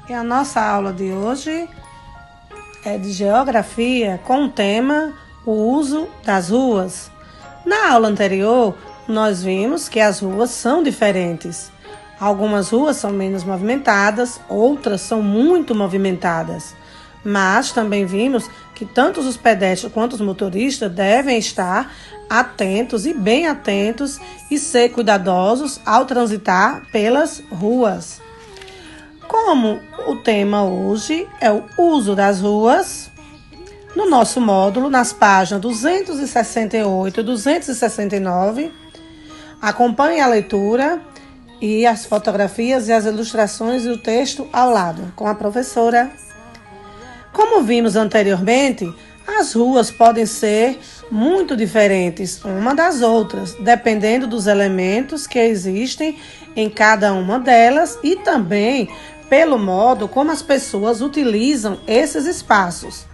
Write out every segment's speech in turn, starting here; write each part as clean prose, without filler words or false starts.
E a nossa aula de hoje é de geografia com o tema o uso das ruas. Na aula anterior, nós vimos que as ruas são diferentes. Algumas ruas são menos movimentadas, outras são muito movimentadas. Mas também vimos que tanto os pedestres quanto os motoristas devem estar atentos e bem atentos e ser cuidadosos ao transitar pelas ruas. Como o tema hoje é o uso das ruas, no nosso módulo, nas páginas 268 e 269, acompanhe a leitura e as fotografias e as ilustrações e o texto ao lado, com a professora. Como vimos anteriormente, as ruas podem ser muito diferentes uma das outras, dependendo dos elementos que existem em cada uma delas e também pelo modo como as pessoas utilizam esses espaços.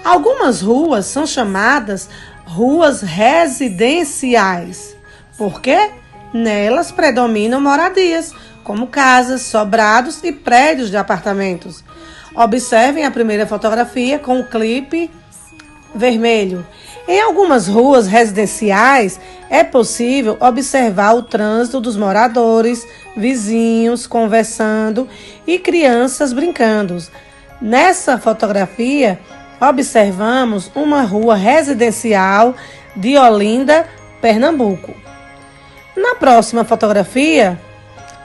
Algumas ruas são chamadas ruas residenciais, porque nelas predominam moradias, como casas, sobrados e prédios de apartamentos. Observem a primeira fotografia com o clipe vermelho. Em algumas ruas residenciais, é possível observar o trânsito dos moradores, vizinhos conversando e crianças brincando. Nessa fotografia, observamos uma rua residencial de Olinda, Pernambuco. Na próxima fotografia,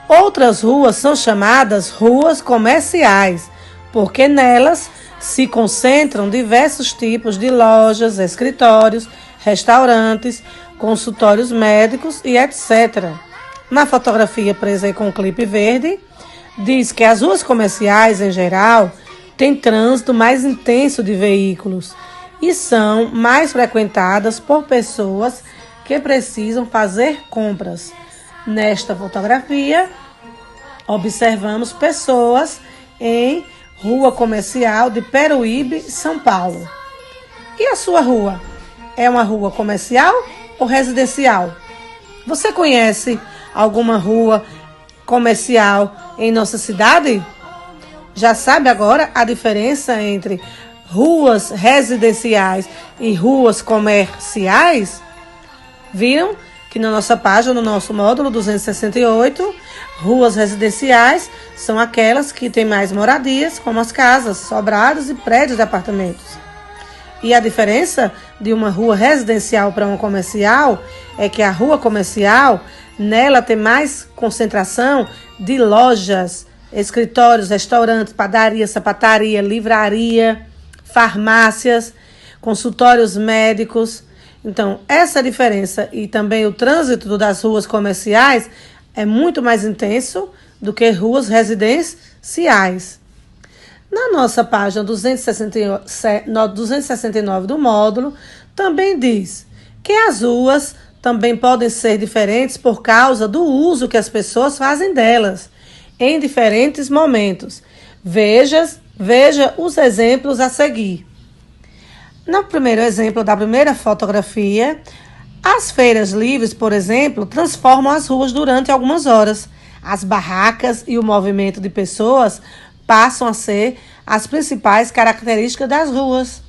outras ruas são chamadas ruas comerciais, porque nelas se concentram diversos tipos de lojas, escritórios, restaurantes, consultórios médicos e etc. Na fotografia presa aí com o clipe verde, diz que as ruas comerciais, em geral, têm trânsito mais intenso de veículos e são mais frequentadas por pessoas que precisam fazer compras. Nesta fotografia, observamos pessoas em rua comercial de Peruíbe, São Paulo. E a sua rua? É uma rua comercial ou residencial? Você conhece alguma rua comercial em nossa cidade? Já sabe agora a diferença entre ruas residenciais e ruas comerciais? Viram que na nossa página, no nosso módulo 268, ruas residenciais são aquelas que têm mais moradias, como as casas, sobrados e prédios de apartamentos. E a diferença de uma rua residencial para uma comercial é que a rua comercial, nela tem mais concentração de lojas, escritórios, restaurantes, padaria, sapataria, livraria, farmácias, consultórios médicos. Então, essa diferença e também o trânsito das ruas comerciais é muito mais intenso do que ruas residenciais. Na nossa página 269 do módulo, também diz que as ruas também podem ser diferentes por causa do uso que as pessoas fazem delas em diferentes momentos. Veja os exemplos a seguir. No primeiro exemplo da primeira fotografia, as feiras livres, por exemplo, transformam as ruas durante algumas horas. As barracas e o movimento de pessoas passam a ser as principais características das ruas.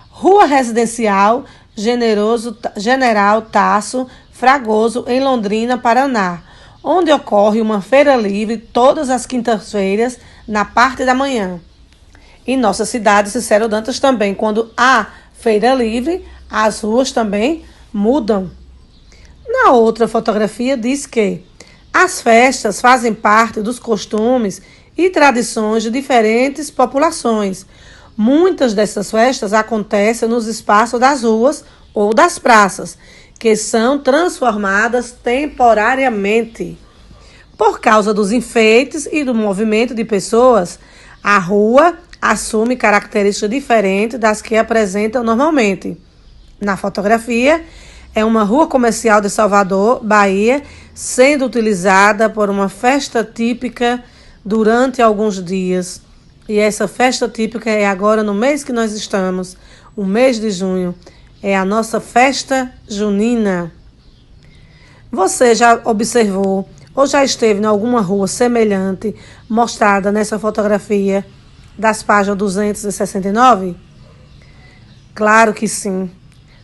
Rua Residencial General Tasso Fragoso, em Londrina, Paraná, onde ocorre uma feira livre todas as quintas-feiras, na parte da manhã. Em nossa cidade, Cicero Dantas, também, quando há feira livre, as ruas também mudam. Na outra fotografia diz que as festas fazem parte dos costumes e tradições de diferentes populações. Muitas dessas festas acontecem nos espaços das ruas ou das praças, que são transformadas temporariamente. Por causa dos enfeites e do movimento de pessoas, a rua assume características diferentes das que apresentam normalmente. Na fotografia, é uma rua comercial de Salvador, Bahia, sendo utilizada por uma festa típica durante alguns dias. E essa festa típica é agora no mês que nós estamos, o mês de junho. É a nossa festa junina. Você já observou ou já esteve em alguma rua semelhante mostrada nessa fotografia das páginas 269? Claro que sim.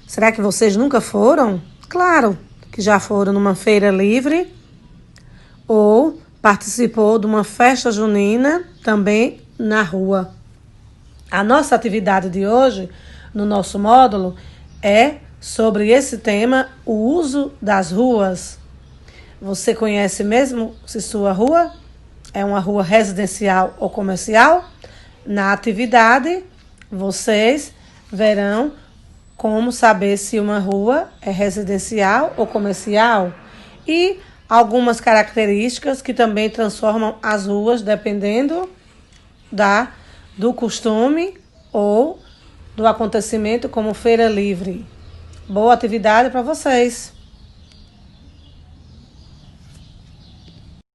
Será que vocês nunca foram? Claro que já foram numa feira livre ou participou de uma festa junina também na rua. A nossa atividade de hoje, no nosso módulo, é sobre esse tema, o uso das ruas. Você conhece mesmo se sua rua é uma rua residencial ou comercial? Na atividade, vocês verão como saber se uma rua é residencial ou comercial e algumas características que também transformam as ruas dependendo do costume ou do acontecimento como feira livre. Boa atividade para vocês!